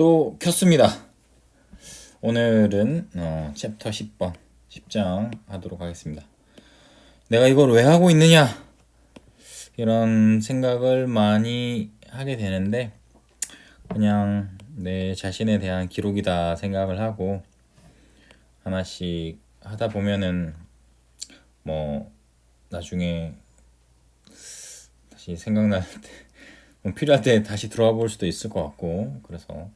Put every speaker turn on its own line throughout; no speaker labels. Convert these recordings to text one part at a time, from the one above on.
또 켰습니다. 오늘은 챕터 10번 10장 하도록 하겠습니다. 내가 이걸 왜 하고 있느냐, 이런 생각을 많이 하게 되는데 그냥 내 자신에 대한 기록이다 생각을 하고 하나씩 하다 보면은 뭐 나중에 다시 생각날 때 뭐 필요할 때 다시 들어가 볼 수도 있을 것 같고, 그래서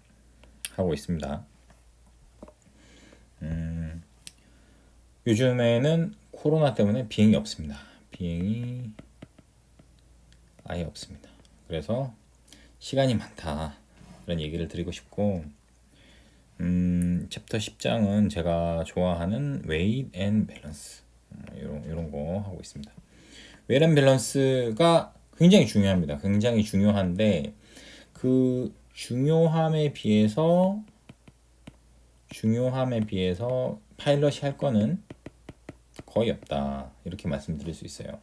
하고 있습니다. 요즘에는 코로나 때문에 비행이 없습니다. 비행이 아예 없습니다. 그래서 시간이 많다, 이런 얘기를 드리고 싶고, 챕터 10장은 제가 좋아하는 웨이트 앤 밸런스, 이런 거 하고 있습니다. 웨이트 앤 밸런스가 굉장히 중요합니다. 굉장히 중요한데 그 중요함에 비해서 파일럿이 할 거는 거의 없다, 이렇게 말씀드릴 수 있어요.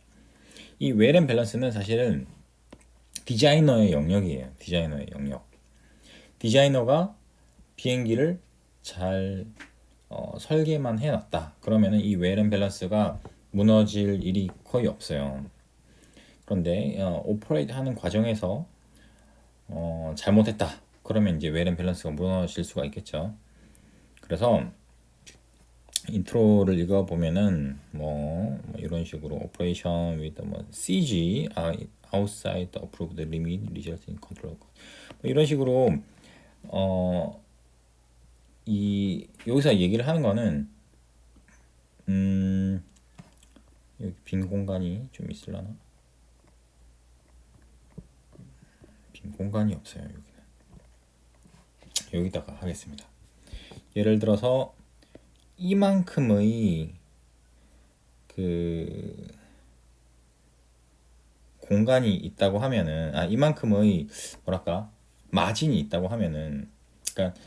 이 웨이트 앤 밸런스는 사실은 디자이너의 영역이에요. 디자이너의 영역. 디자이너가 비행기를 잘 설계만 해놨다, 그러면은 이 웨이트 앤 밸런스가 무너질 일이 거의 없어요. 그런데 오퍼레이트 하는 과정에서 잘못했다, 그러면 이제 웨이트 앤 밸런스가 무너질 수가 있겠죠. 그래서 인트로를 읽어보면은 뭐 이런 식으로 operation with 뭐 CG outside the approved limit result in control, 뭐 이런 식으로 이 여기서 얘기를 하는 거는 여기 빈 공간이 좀 있으려나? 빈 공간이 없어요. 여기는 여기다가 하겠습니다. 예를 들어서 이만큼의 그 공간이 있다고 하면은, 이만큼의 뭐랄까 마진이 있다고 하면은, 그러니까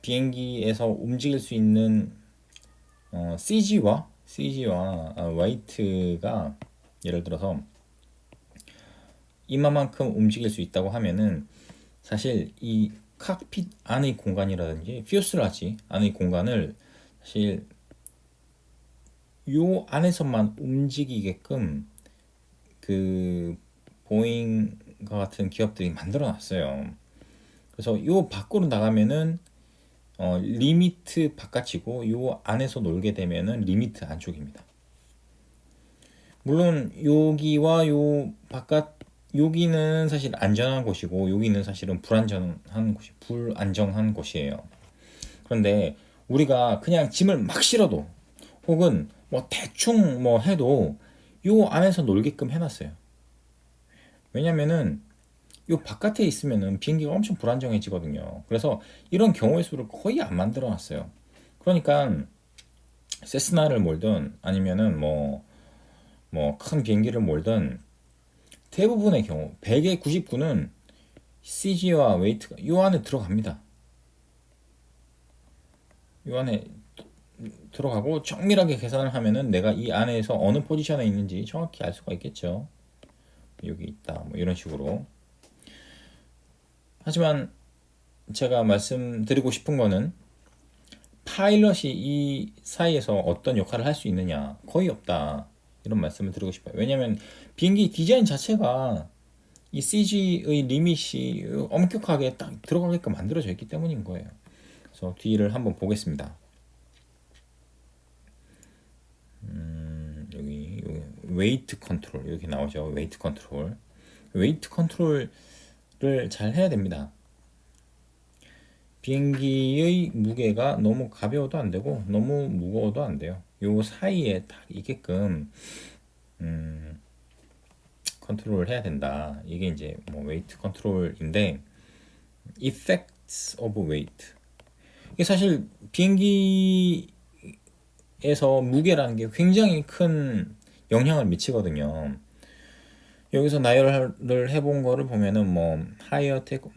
비행기에서 움직일 수 있는 CG와 웨이트가 예를 들어서 이만큼 움직일 수 있다고 하면은, 사실 이 칵핏 안의 공간이라든지 퓨슬라지 안의 공간을 사실 요 안에서만 움직이게끔 그 보잉과 같은 기업들이 만들어 놨어요. 그래서 요 밖으로 나가면은 리미트 바깥이고, 요 안에서 놀게 되면은 리미트 안쪽입니다. 물론 여기와 요 바깥, 여기는 사실 안전한 곳이고 여기는 사실은 불안정한 곳이에요. 그런데 우리가 그냥 짐을 막 실어도 혹은 뭐 대충 뭐 해도 요 안에서 놀게끔 해놨어요. 왜냐면은 요 바깥에 있으면은 비행기가 엄청 불안정해지거든요. 그래서 이런 경우의 수를 거의 안 만들어 놨어요. 그러니까 세스나를 몰든 아니면은 뭐 큰 비행기를 몰든 대부분의 경우 100의 99는 CG와 웨이트가 요 안에 들어갑니다. 요 안에 들어가고 정밀하게 계산을 하면은 내가 이 안에서 어느 포지션에 있는지 정확히 알 수가 있겠죠. 여기 있다, 뭐 이런 식으로. 하지만 제가 말씀드리고 싶은 거는 파일럿이 이 사이에서 어떤 역할을 할 수 있느냐, 거의 없다, 이런 말씀을 드리고 싶어요. 왜냐면 비행기 디자인 자체가 이 CG의 리밋이 엄격하게 딱 들어가게끔 만들어져 있기 때문인 거예요. 그래서 뒤를 한번 보겠습니다. 여기 웨이트 컨트롤 이렇게 나오죠. 웨이트 컨트롤을 잘 해야 됩니다. 비행기의 무게가 너무 가벼워도 안 되고 너무 무거워도 안 돼요. 요 사이에 딱 있게끔 컨트롤을 해야 된다. 이게 이제 뭐 웨이트 컨트롤인데, effects of weight, 이게 사실 비행기에서 무게라는 게 굉장히 큰 영향을 미치거든요. 여기서 나열을 해본 거를 보면은 뭐 higher take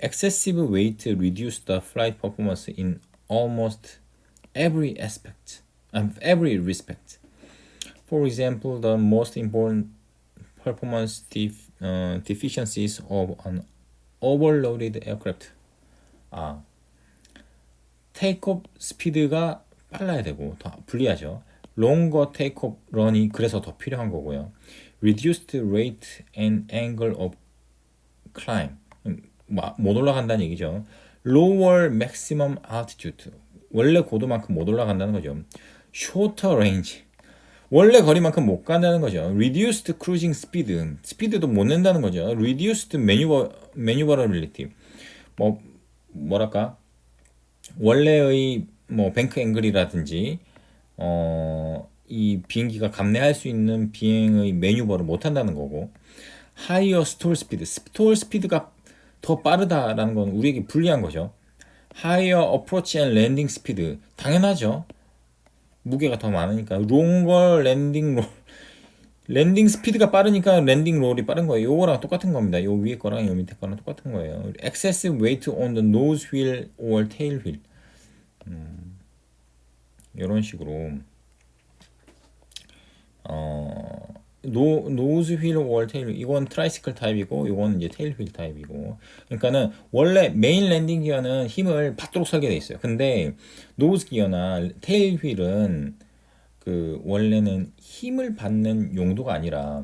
excessive weight reduce the flight performance in almost every respect. For example, the most important performance deficiencies of an overloaded aircraft 아, 테이크업 스피드가 빨라야 되고 더 불리하죠. longer takeoff run이 그래서 더 필요한 거고요. reduced rate and angle of climb 못 올라간다는 얘기죠. lower maximum altitude 원래 고도만큼 못 올라간다는 거죠. shorter range 원래 거리만큼 못 간다는 거죠. reduced cruising speed 스피드도 못 낸다는 거죠. reduced maneuverability 뭐랄까 원래의 뭐 뱅크 앵글이라든지 이 비행기가 감내할 수 있는 비행의 매뉴버를 못 한다는 거고 higher stall speed 스톨 스피드가 더 빠르다라는 건 우리에게 불리한 거죠. higher approach and landing speed 당연하죠. 무게가 더 많으니까 longer landing roll 랜딩 스피드가 빠르니까 랜딩 롤이 빠른 거예요. 요거랑 똑같은 겁니다. 요 위에 거랑 요 밑에 거랑 똑같은 거예요. excessive weight on the nose wheel or tail wheel 이런 식으로 노즈 휠 월 테일 이건 트라이시클 타입이고 이건 이제 테일 휠 타입이고 그러니까는 원래 메인 랜딩 기어는 힘을 받도록 설계되어 있어요. 근데 노즈 기어나 테일 휠은 그 원래는 힘을 받는 용도가 아니라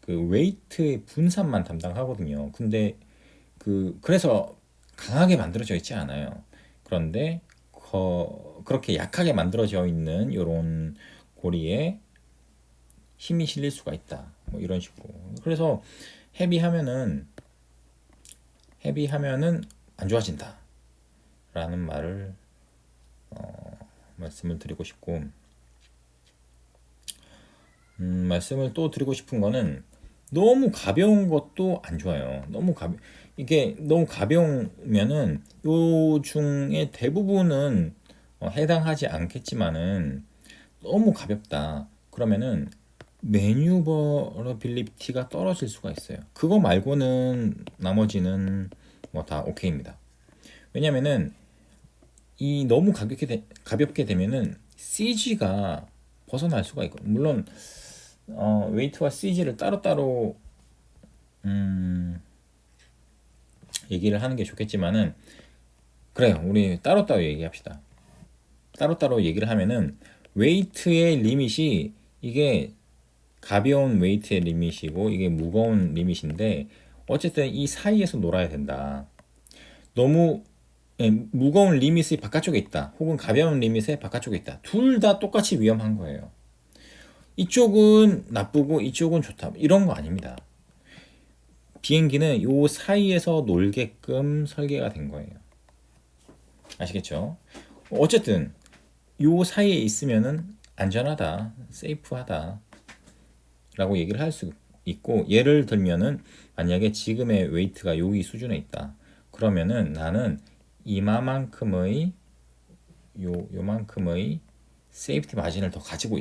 그 웨이트의 분산만 담당하거든요. 근데 그래서 강하게 만들어져 있지 않아요. 그런데 그렇게 약하게 만들어져 있는 이런 고리에 힘이 실릴 수가 있다. 뭐 이런 식으로. 그래서 헤비하면은 안 좋아진다. 라는 말을 말씀을 드리고 싶고 말씀을 또 드리고 싶은 거는 너무 가벼운 것도 안 좋아요. 이게 너무 가벼우면은 요 중에 대부분은 해당하지 않겠지만은 너무 가볍다. 그러면은 매뉴버러빌리티가 떨어질 수가 있어요. 그거 말고는 나머지는 뭐 다 오케이입니다. 왜냐면은 이 너무 가볍게 되면은 CG가 벗어날 수가 있고 물론 웨이트와 CG를 따로따로 얘기를 하는 게 좋겠지만은 그래요. 우리 따로따로 얘기합시다. 따로따로 얘기를 하면은 웨이트의 리밋이 이게 가벼운 웨이트의 리밋이고 이게 무거운 리밋인데 어쨌든 이 사이에서 놀아야 된다. 너무 무거운 리밋이 바깥쪽에 있다. 혹은 가벼운 리밋의 바깥쪽에 있다. 둘 다 똑같이 위험한 거예요. 이쪽은 나쁘고 이쪽은 좋다. 이런 거 아닙니다. 비행기는 요 사이에서 놀게끔 설계가 된 거예요. 아시겠죠? 어쨌든 요 사이에 있으면은 안전하다, 세이프하다 라고 얘기를 할 수 있고 예를 들면은 만약에 지금의 웨이트가 여기 수준에 있다. 그러면은 나는 이만큼의 요만큼의 세이프티 마진을 더 가지고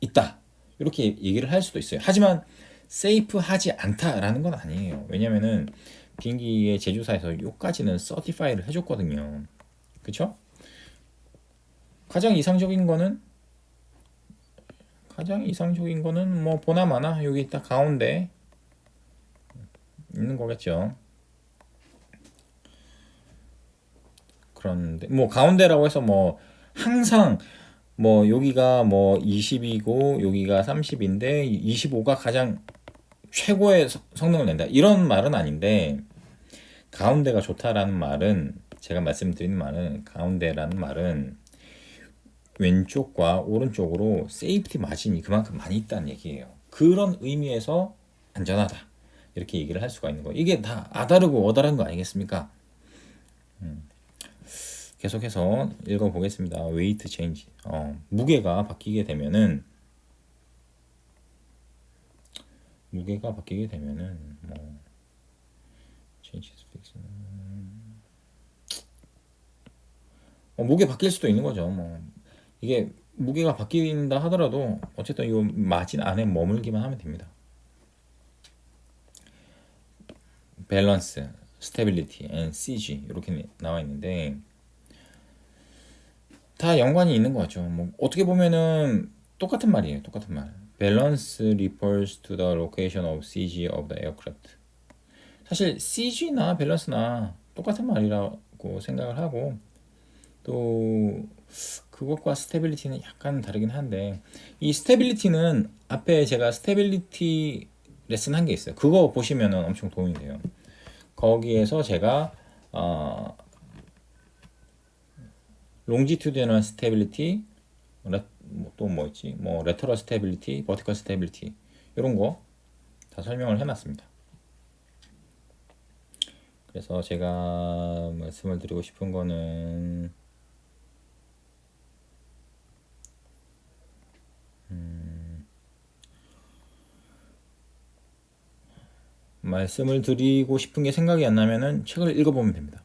있다. 이렇게 얘기를 할 수도 있어요. 하지만 세이프하지 않다라는 건 아니에요. 왜냐면은 비행기의 제조사에서 요까지는 서티파이를 해줬거든요. 그쵸? 가장 이상적인 거는 뭐 보나마나 여기 딱 가운데 있는 거겠죠. 그런데 뭐 가운데라고 해서 뭐 항상 뭐 여기가 뭐 20이고 여기가 30인데 25가 가장 최고의 성능을 낸다 이런 말은 아닌데 가운데가 좋다라는 말은 제가 말씀드리는 말은 가운데라는 말은 왼쪽과 오른쪽으로 세이프티 마진이 그만큼 많이 있다는 얘기예요. 그런 의미에서 안전하다 이렇게 얘기를 할 수가 있는 거예요. 이게 다 아다르고 어다른 거 아니겠습니까? 계속해서 읽어보겠습니다. 웨이트 체인지 무게가 바뀌게 되면은 뭐 체인지 무게 바뀔 수도 있는 거죠. 뭐 이게 무게가 바뀐다 하더라도 어쨌든 이 마진 안에 머물기만 하면 됩니다. 밸런스, 스테빌리티, and CG 이렇게 나와 있는데 다 연관이 있는 거죠. 뭐 어떻게 보면은 똑같은 말이에요. 똑같은 말. Balance refers to the location of CG of the aircraft. 사실 CG나 밸런스나 똑같은 말이라 있고 생각을 하고, 또 그것과 스테빌리티는 약간 다르긴 한데, 이 스테빌리티는 앞에 제가 스테빌리티 레슨 한 게 있어요. 그거 보시면은 엄청 도움이 돼요. 거기에서 제가 롱지튜디널 스테빌리티, 또 뭐 있지? 뭐 레터럴 스테빌리티, 버티컬 스테빌리티 이런 거 다 설명을 해놨습니다. 그래서 제가 말씀을 드리고 싶은 거는 말씀을 드리고 싶은 게 생각이 안 나면은 책을 읽어보면 됩니다.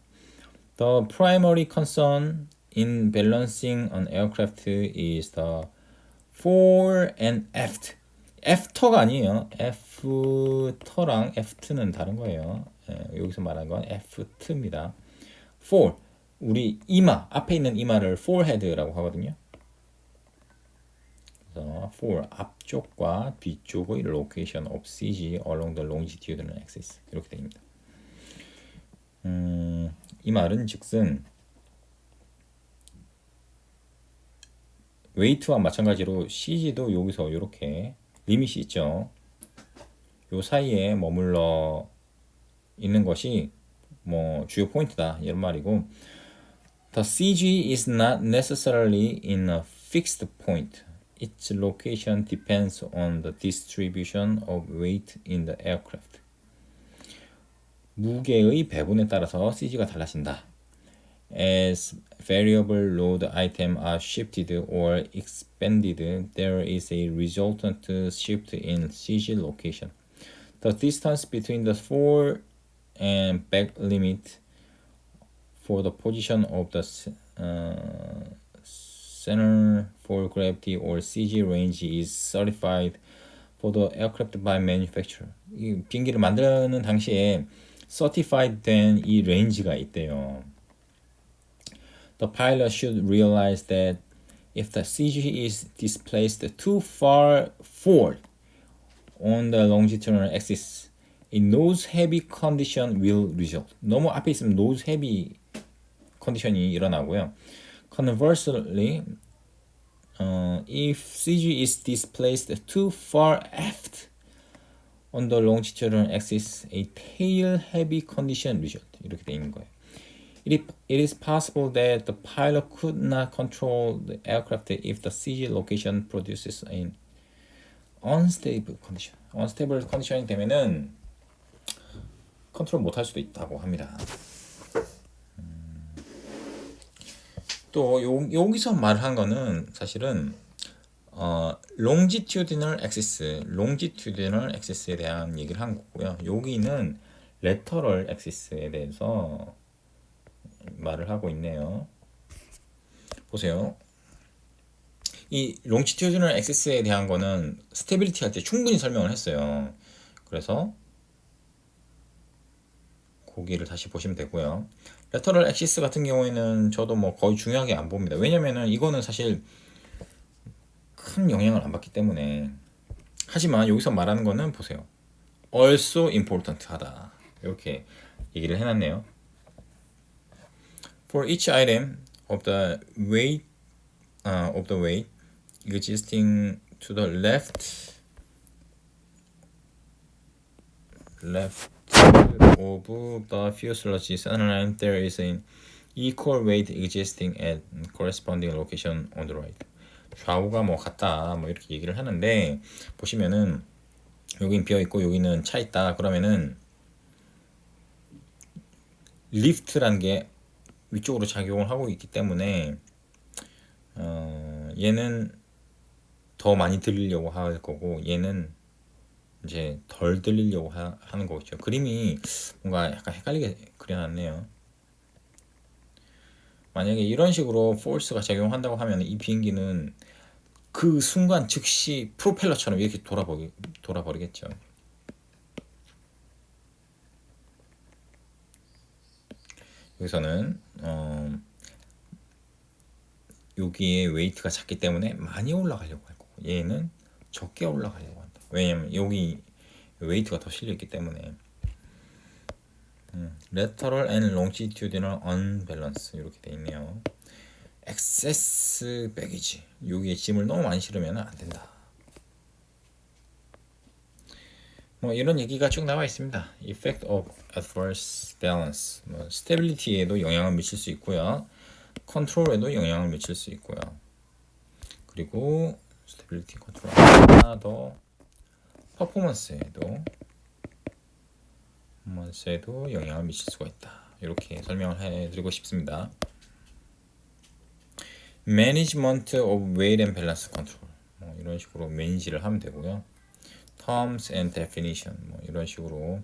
The primary concern in balancing an aircraft is the fore and aft. after가 아니에요. after랑 aft는 다른 거예요. 여기서 말하는 건 aft입니다. fore, 우리 이마, 앞에 있는 이마를 forehead라고 하거든요. 그래서 fore, 앞쪽과 뒤쪽의 location of CG along the longitudinal axis 이렇게 됩니다. 이 말은 즉슨 웨이트와 마찬가지로 CG도 여기서 이렇게 리밋이 있죠. 요 사이에 머물러 있는 것이 뭐 주요 포인트다 이런 말이고, The CG is not necessarily in a fixed point. Its location depends on the distribution of weight in the aircraft. 무게의 배분에 따라서 CG가 달라진다. As variable load items are shifted or expanded, there is a resultant shift in CG location. The distance between the fore and back limit for the position of the center for gravity or CG range is certified for the aircraft by manufacturer. 이 비행기를 만드는 당시에 certified 된 이 레인지가 있대요. The pilot should realize that if the CG is displaced too far forward on the longitudinal axis, a nose heavy condition will result. 너무 앞에 있으면 nose heavy 컨디션이 일어나고요. Conversely, if CG is displaced too far aft on the longitudinal axis, a tail heavy condition result. 이렇게 돼 있는 거예요. It is possible that the pilot could not control the aircraft if the CG location produces an unstable condition. unstable 컨디션이 되면은 컨트롤 못할 수도 있다고 합니다. 또 여기서 말한 거는 사실은 longitudinal axis에 대한 얘기를 한 거고요. 여기는 lateral axis에 대해서 말을 하고 있네요. 보세요. 이 longitudinal axis에 대한 거는 스테빌리티 할 때 충분히 설명을 했어요. 그래서 거기를 다시 보시면 되고요. lateral axis 같은 경우에는 저도 뭐 거의 중요하게 안 봅니다. 왜냐면은 이거는 사실 큰 영향을 안 받기 때문에. 하지만 여기서 말하는 거는 보세요. also important 하다. 이렇게 얘기를 해놨네요. For each item of the weight existing to the left of the fuselage centerline, there is an equal weight existing at corresponding location on the right. 좌우가 뭐 같다 뭐 이렇게 얘기를 하는데, 보시면은 여긴 비어 있고 여기는 차 있다. 그러면은 리프트라는 게 위쪽으로 작용을 하고 있기 때문에 얘는 더 많이 들리려고 할 거고 얘는 이제 덜 들리려고 하는 거겠죠. 그림이 뭔가 약간 헷갈리게 그려놨네요. 만약에 이런 식으로 포스가 작용한다고 하면 이 비행기는 그 순간 즉시 프로펠러처럼 이렇게 돌아버리겠죠. 여기서는 여기에 웨이트가 작기 때문에 많이 올라가려고 할 거고 얘는 적게 올라가려고 한다. 왜냐면 여기 웨이트가 더 실려있기 때문에. lateral and longitudinal unbalance 이렇게 돼 있네요. excess baggage 여기에 짐을 너무 많이 실으면 안 된다. 뭐 이런 얘기가 쭉 나와 있습니다. effect of adverse balance 뭐 stability에도 영향을 미칠 수 있고요. 컨트롤에도 영향을 미칠 수 있고요. 그리고 스테빌리티 컨트롤 하나 더 퍼포먼스에도 영향을 미칠 수가 있다. 이렇게 설명을 해드리고 싶습니다. Management of Weight and Balance Control 뭐 이런 식으로 매니지를 하면 되고요. Terms and Definition 뭐 이런 식으로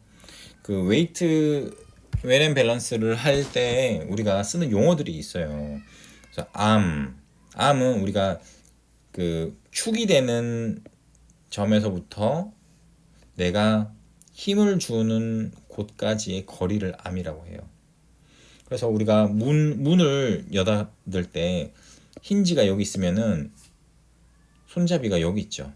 그 웨이트 웨이트 밸런스를 할 때 우리가 쓰는 용어들이 있어요. 그래서 암은 우리가 그 축이 되는 점에서부터 내가 힘을 주는 곳까지의 거리를 암이라고 해요. 그래서 우리가 문을 여닫을 때 힌지가 여기 있으면은 손잡이가 여기 있죠.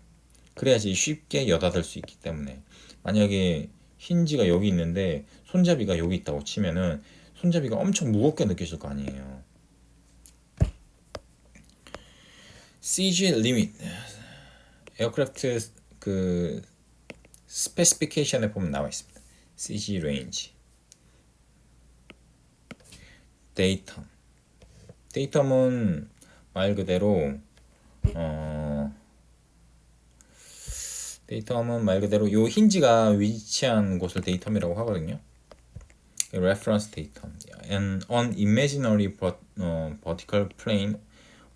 그래야지 쉽게 여닫을 수 있기 때문에 만약에 힌지가 여기 있는데 손잡이가 여기 있다고 치면은 손잡이가 엄청 무겁게 느껴질 거 아니에요. CG 리밋 에어크래프트 그 스페시피케이션에 보면 나와 있습니다. CG 레인지 데이텀은 말 그대로 요 힌지가 위치한 곳을 데이텀이라고 하거든요. reference datum, an unimaginary vertical plane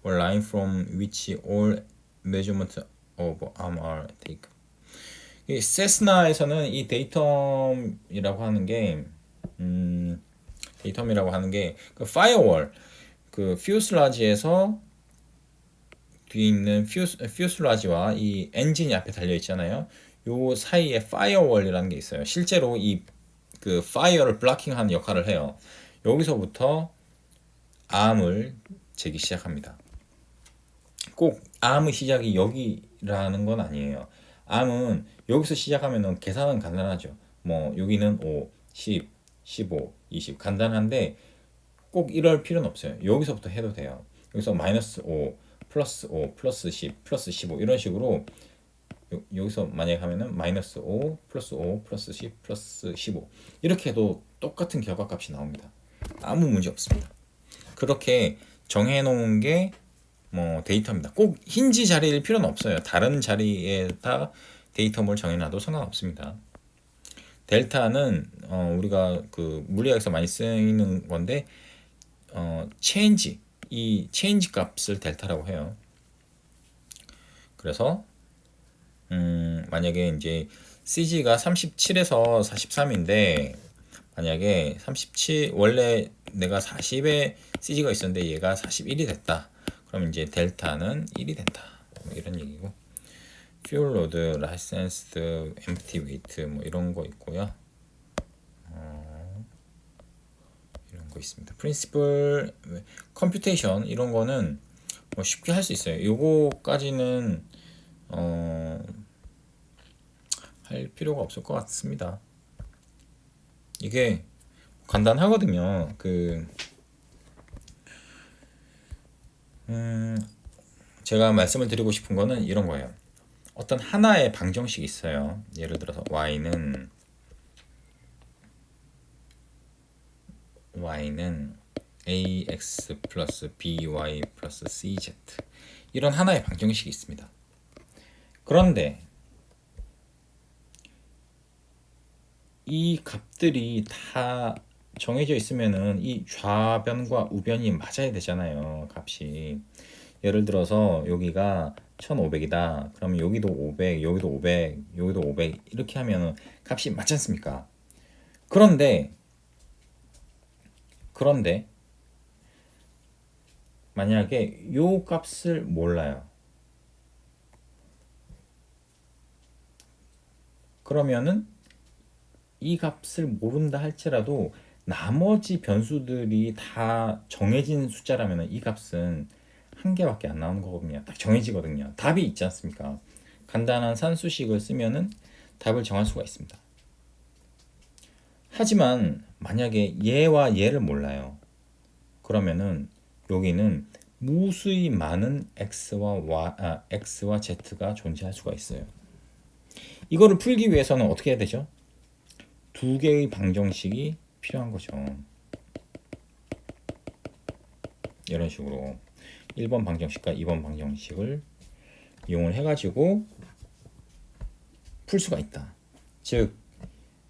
or line from which all measurements of arm are taken. 이 세스나에서는 이 데이텀이라고 하는 게 그 파이어월 그 퓨슬라지에서 뒤에 있는 퓨슬라지와 이 엔진이 앞에 달려 있잖아요. 요 사이에 파이어월이라는 게 있어요. 실제로 이 그 파이어를 블락킹하는 역할을 해요. 여기서부터 암을 재기 시작합니다. 꼭 암의 시작이 여기라는 건 아니에요. 암은 여기서 시작하면 계산은 간단하죠. 뭐 여기는 5, 10, 15, 20 간단한데 꼭 이럴 필요는 없어요. 여기서부터 해도 돼요. 여기서 마이너스 5, 플러스 5, 플러스 10, 플러스 15 이런 식으로 여기서 만약에 하면은 마이너스 5, 플러스 5, 플러스 10, 플러스 15 이렇게 해도 똑같은 결과값이 나옵니다. 아무 문제 없습니다. 그렇게 정해놓은 게 뭐 데이터입니다. 꼭 힌지 자리일 필요는 없어요. 다른 자리에다 데이터를 정해놔도 상관없습니다. 델타는 우리가 그 물리학에서 많이 쓰이는 건데 이 체인지 값을 델타라고 해요. 그래서 만약에 이제 CG가 37에서 43인데 만약에 37 원래 내가 40에 CG가 있었는데 얘가 41이 됐다. 그럼 이제 델타는 1이 된다. 뭐 이런 얘기고. fuel load, licensed, empty weight 뭐 이런 거 있고요. 이런 거 있습니다. principle, computation 이런 거는 뭐 쉽게 할 수 있어요. 요거까지는 할 필요가 없을 것 같습니다. 이게 간단하거든요. 제가 말씀을 드리고 싶은 거는 이런 거예요. 어떤 하나의 방정식이 있어요. 예를 들어서 y는 ax 플러스 by 플러스 cz 이런 하나의 방정식이 있습니다. 그런데 이 값들이 다 정해져 있으면은 이 좌변과 우변이 맞아야 되잖아요. 값이. 예를 들어서 여기가 1500이다. 그러면 여기도 500, 여기도 500, 여기도 500 이렇게 하면 값이 맞지 않습니까? 그런데 만약에 요 값을 몰라요. 그러면은 이 값을 모른다 할지라도 나머지 변수들이 다 정해진 숫자라면 이 값은 한 개밖에 안 나오는 거거든요. 딱 정해지거든요. 답이 있지 않습니까? 간단한 산수식을 쓰면은 답을 정할 수가 있습니다. 하지만 만약에 얘와 얘를 몰라요. 그러면은 여기는 무수히 많은 x와 z가 존재할 수가 있어요. 이거를 풀기 위해서는 어떻게 해야 되죠? 두 개의 방정식이 필요한 거죠. 이런 식으로 1번 방정식과 2번 방정식을 이용을 해가지고 풀 수가 있다. 즉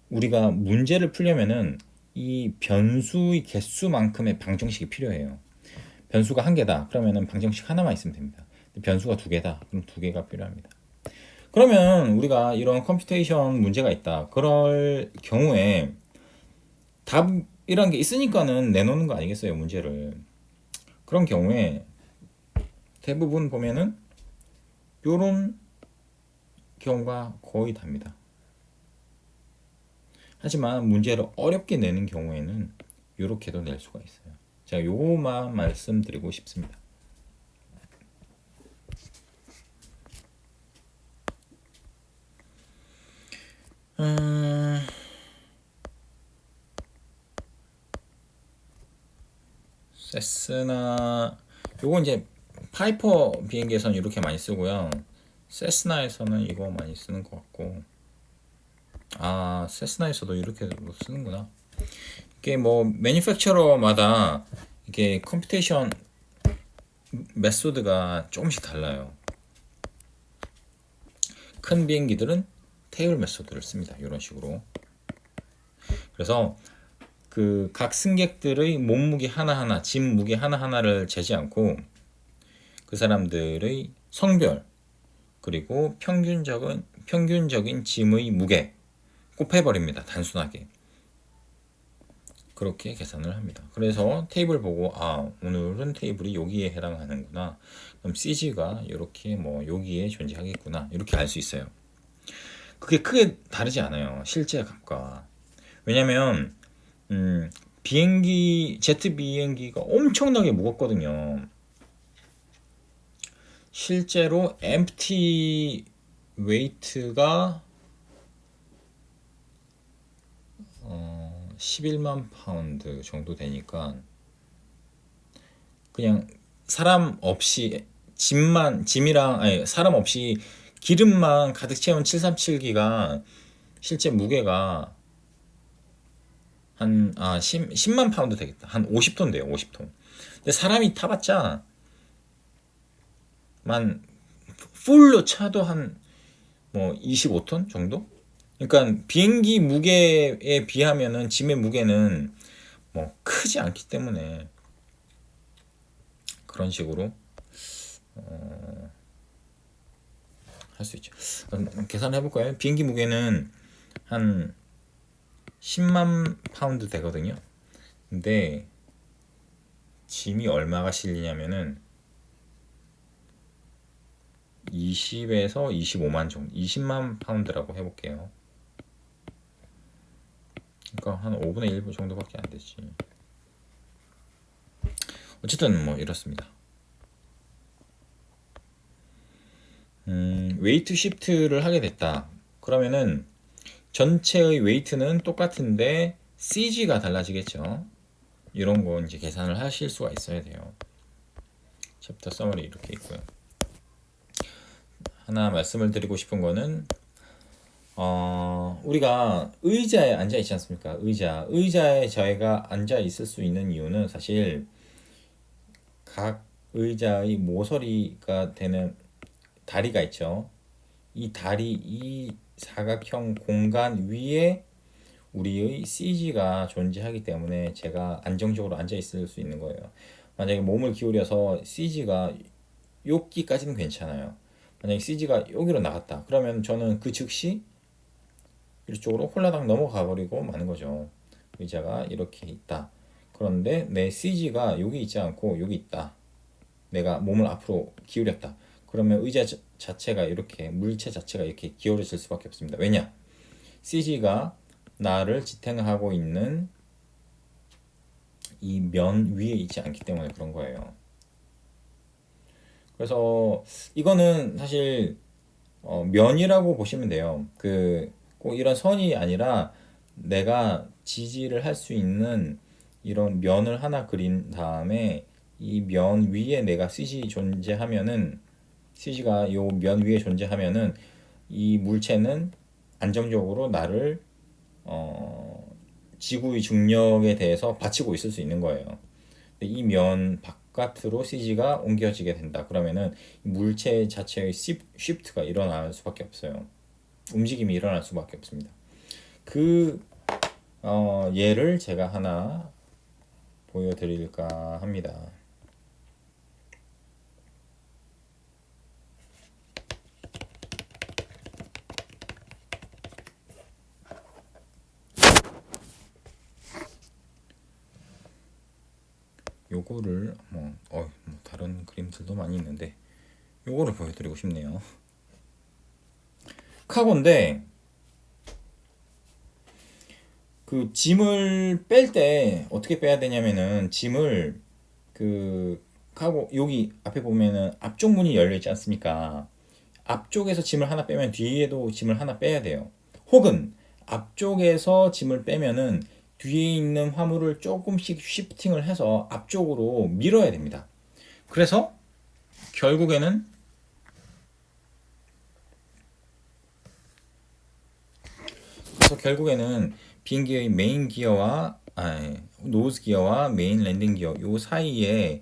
우리가 문제를 풀려면은 이 변수의 개수만큼의 방정식이 필요해요. 변수가 한 개다. 그러면은 방정식 하나만 있으면 됩니다. 변수가 두 개다. 그럼 두 개가 필요합니다. 그러면 우리가 이런 컴퓨테이션 문제가 있다. 그럴 경우에 답이란 게 있으니까는 내놓는 거 아니겠어요, 문제를. 그런 경우에 대부분 보면은 요런 경우가 거의 답니다. 하지만 문제를 어렵게 내는 경우에는 이렇게도 낼 수가 있어요. 제가 요거만 말씀드리고 싶습니다. 세스나 요거 이제 파이퍼 비행기에서는 이렇게 많이 쓰고요. 세스나에서는 이거 많이 쓰는 것 같고, 아 세스나에서도 이렇게 쓰는구나. 이게 뭐 매니팩처러마다 이게 컴퓨테이션 메소드가 조금씩 달라요. 큰 비행기들은 테이블 메소드를 씁니다. 이런 식으로. 그래서 그 각 승객들의 몸무게 하나하나, 짐 무게 하나하나를 재지 않고 그 사람들의 성별 그리고 평균적인 짐의 무게 곱해버립니다. 단순하게. 그렇게 계산을 합니다. 그래서 테이블 보고 아 오늘은 테이블이 여기에 해당하는구나. 그럼 CG가 이렇게 뭐 여기에 존재하겠구나. 이렇게 알 수 있어요. 그게 크게 다르지 않아요. 실제 값과. 왜냐면 제트 비행기가 엄청나게 무겁거든요. 실제로 empty weight가 11만 파운드 정도 되니까 그냥 사람 없이 사람 없이 기름만 가득 채운 737기가 실제 무게가 한 10만 파운드 되겠다. 한 50톤 돼요. 50톤. 근데 사람이 타봤자 풀로 차도 한 뭐 25톤 정도? 그러니까 비행기 무게에 비하면은 짐의 무게는 뭐 크지 않기 때문에 그런 식으로 할 수 있죠. 계산해 볼까요? 비행기 무게는 한 10만 파운드 되거든요. 근데 짐이 얼마가 실리냐면은 20에서 25만 정도, 20만 파운드라고 해볼게요. 그러니까 한 5분의 1 정도밖에 안 되지. 어쨌든 뭐 이렇습니다. 웨이트 시프트를 하게 됐다. 그러면은 전체의 웨이트는 똑같은데 CG가 달라지겠죠. 이런 거 이제 계산을 하실 수가 있어야 돼요. 챕터 서머리 이렇게 있고요. 하나 말씀을 드리고 싶은 거는 우리가 의자에 앉아 있지 않습니까? 의자에 저희가 앉아 있을 수 있는 이유는 사실 각 의자의 모서리가 되는 다리가 있죠. 이 사각형 공간 위에 우리의 CG가 존재하기 때문에 제가 안정적으로 앉아 있을 수 있는 거예요. 만약에 몸을 기울여서 CG가 여기까지는 괜찮아요. 만약에 CG가 여기로 나갔다. 그러면 저는 그 즉시 이쪽으로 홀라당 넘어가 버리고 마는 거죠. 의자가 이렇게 있다. 그런데 내 CG가 여기 있지 않고 여기 있다. 내가 몸을 앞으로 기울였다. 그러면 의자 자체가 이렇게 물체 자체가 이렇게 기울어질 수밖에 없습니다. 왜냐? CG가 나를 지탱하고 있는 이 면 위에 있지 않기 때문에 그런 거예요. 그래서 이거는 사실 면이라고 보시면 돼요. 꼭 이런 선이 아니라 내가 지지를 할 수 있는 이런 면을 하나 그린 다음에 이 면 위에 내가 CG 존재하면은 CG가 요 면 위에 존재하면은 이 물체는 안정적으로 나를 지구의 중력에 대해서 받치고 있을 수 있는 거예요. 이 면 바깥으로 CG가 옮겨지게 된다. 그러면은 물체 자체의 쉬프트가 일어날 수밖에 없어요. 움직임이 일어날 수밖에 없습니다. 그 예를 제가 하나 보여드릴까 합니다. 요거를 뭐 다른 그림들도 많이 있는데 요거를 보여드리고 싶네요. 카고인데 그 짐을 뺄 때 어떻게 빼야 되냐면은 짐을 그 카고 여기 앞에 보면은 앞쪽 문이 열려 있지 않습니까? 앞쪽에서 짐을 하나 빼면 뒤에도 짐을 하나 빼야 돼요. 혹은 앞쪽에서 짐을 빼면은 뒤에 있는 화물을 조금씩 쉬프팅을 해서 앞쪽으로 밀어야 됩니다. 그래서 결국에는 비행기의 메인 기어와 노즈 기어와 메인 랜딩 기어 요 사이에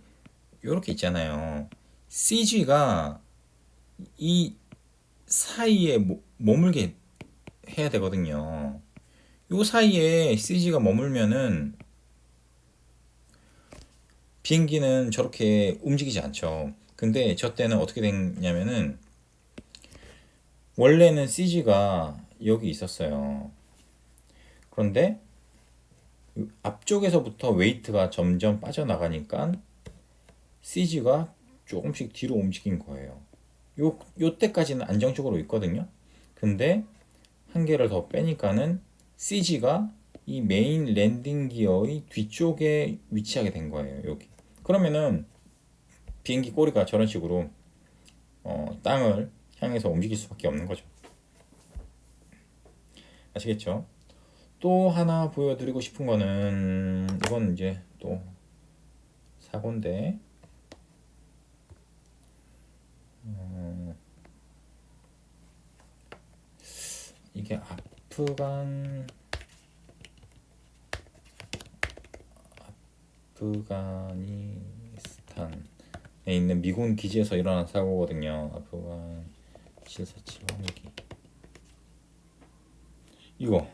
요렇게 있잖아요. CG가 이 사이에 머물게 해야 되거든요. 요 사이에 CG가 머물면은 비행기는 저렇게 움직이지 않죠. 근데 저 때는 어떻게 됐냐면은 원래는 CG가 여기 있었어요. 그런데 앞쪽에서부터 웨이트가 점점 빠져나가니까 CG가 조금씩 뒤로 움직인 거예요. 요 때까지는 안정적으로 있거든요. 근데 한 개를 더 빼니까는 CG가 이 메인 랜딩 기어의 뒤쪽에 위치하게 된 거예요. 여기. 그러면은 비행기 꼬리가 저런 식으로 땅을 향해서 움직일 수밖에 없는 거죠. 아시겠죠? 또 하나 보여드리고 싶은 거는 이건 이제 또 사고인데 이게 아프가니스탄에 있는 미군 기지에서 일어난 사고거든요. 아프간 747 화물기 이거